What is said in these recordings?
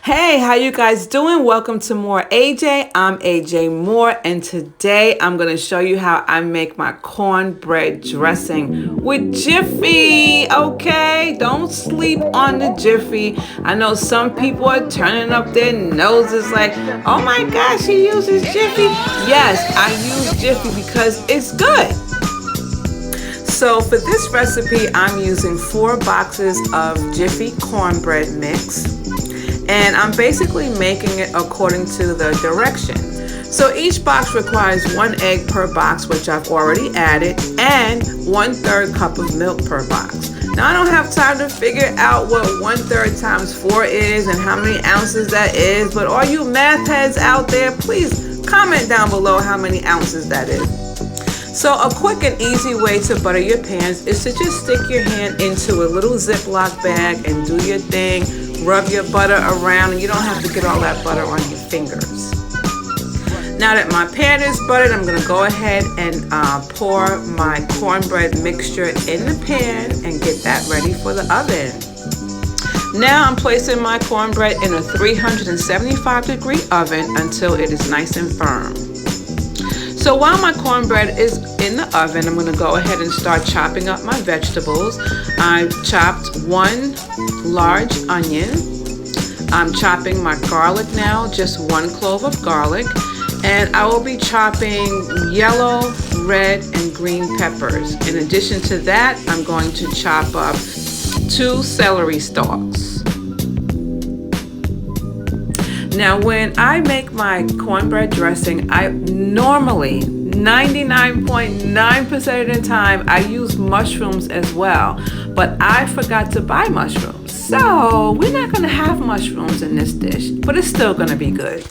Hey, how you guys doing? Welcome to More AJ. I'm AJ Moore, and today I'm going to show you how I make my cornbread dressing with Jiffy. Okay, don't sleep on the Jiffy. I know some people are turning up their noses like, oh my gosh, he uses Jiffy. Yes, I use Jiffy because it's good. So for this recipe, I'm using 4 boxes of Jiffy cornbread mix. And I'm basically making it according to the direction. So each box requires 1 egg per box, which I've already added, and 1/3 cup of milk per box. Now I don't have time to figure out what 1/3 times 4 is and how many ounces that is, but all you math heads out there, please comment down below how many ounces that is. So a quick and easy way to butter your pans is to just stick your hand into a little Ziploc bag and do your thing. Rub your butter around, and you don't have to get all that butter on your fingers. Now that my pan is buttered, I'm going to go ahead and pour my cornbread mixture in the pan and get that ready for the oven. Now I'm placing my cornbread in a 375-degree oven until it is nice and firm. So while my cornbread is in the oven, I'm going to go ahead and start chopping up my vegetables. I chopped 1 large onion. I'm chopping my garlic now, just 1 clove of garlic. And I will be chopping yellow, red, and green peppers. In addition to that, I'm going to chop up 2 celery stalks. Now, when I make my cornbread dressing, I normally, 99.9% of the time, I use mushrooms as well. But I forgot to buy mushrooms. So we're not going to have mushrooms in this dish, but it's still going to be good.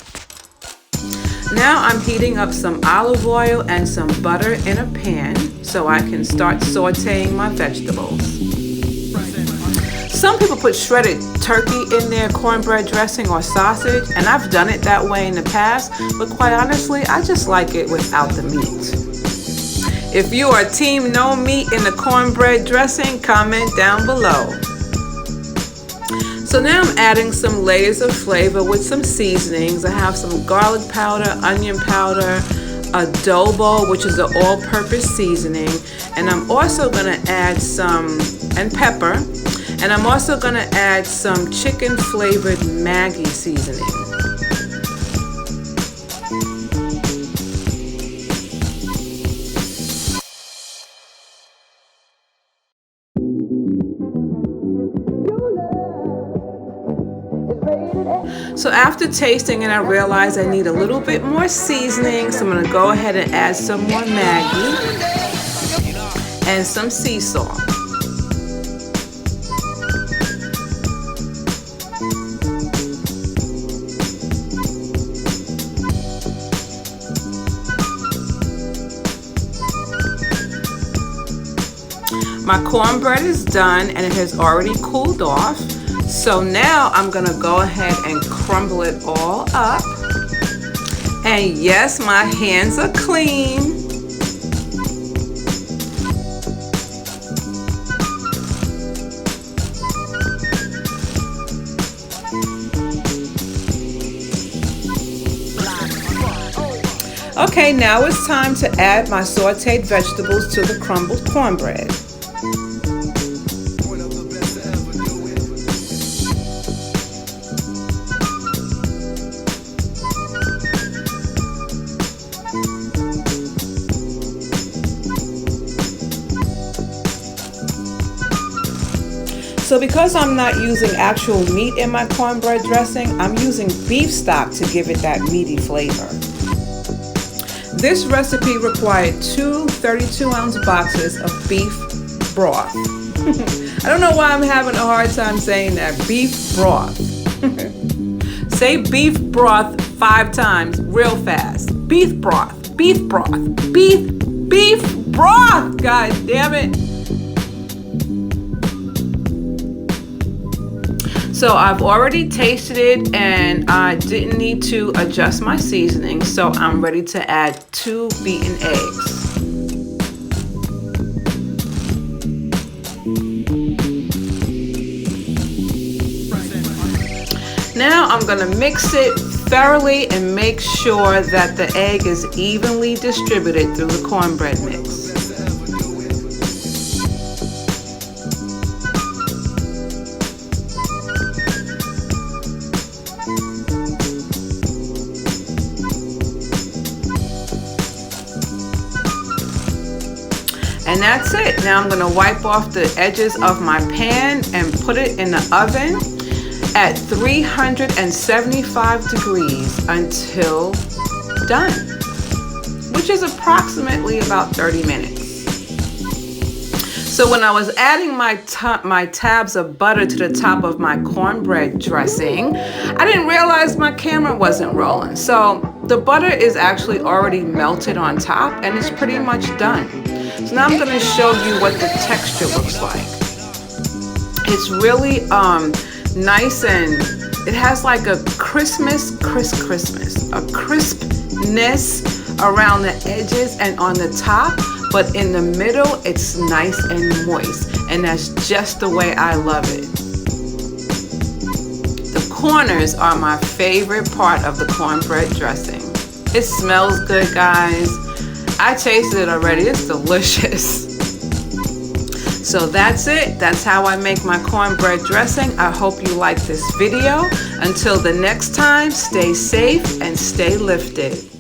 Now I'm heating up some olive oil and some butter in a pan so I can start sautéing my vegetables. Some people put shredded turkey in their cornbread dressing or sausage, and I've done it that way in the past, but quite honestly, I just like it without the meat. If you are team no meat in the cornbread dressing, comment down below. So now I'm adding some layers of flavor with some seasonings. I have some garlic powder, onion powder, adobo, which is an all-purpose seasoning, and I'm also going to add and pepper. And I'm also going to add some chicken flavored Maggi seasoning. So after tasting it, I realized I need a little bit more seasoning. So I'm going to go ahead and add some more Maggi and some sea salt. My cornbread is done and it has already cooled off. So now I'm going to go ahead and crumble it all up. And yes, my hands are clean. Okay, now it's time to add my sauteed vegetables to the crumbled cornbread. So because I'm not using actual meat in my cornbread dressing, I'm using beef stock to give it that meaty flavor. This recipe required 2 32-ounce boxes of beef broth. I don't know why I'm having a hard time saying that. Beef broth. Say beef broth 5 times real fast. Beef broth, beef broth, beef broth. God damn it. So I've already tasted it and I didn't need to adjust my seasoning, so I'm ready to add 2 beaten eggs. Now I'm gonna mix it thoroughly and make sure that the egg is evenly distributed through the cornbread mix. And that's it. Now I'm gonna wipe off the edges of my pan and put it in the oven at 375 degrees until done, which is approximately about 30 minutes. So when I was adding my tabs of butter to the top of my cornbread dressing, I didn't realize my camera wasn't rolling. So the butter is actually already melted on top and it's pretty much done. So now I'm gonna show you what the texture looks like. It's really nice, and it has like a crispness around the edges and on the top, but in the middle it's nice and moist, and that's just the way I love it. The corners are my favorite part of the cornbread dressing. It smells good, guys. I tasted it already, it's delicious. So that's it. That's how I make my cornbread dressing. I hope you like this video. Until the next time, stay safe and stay lifted.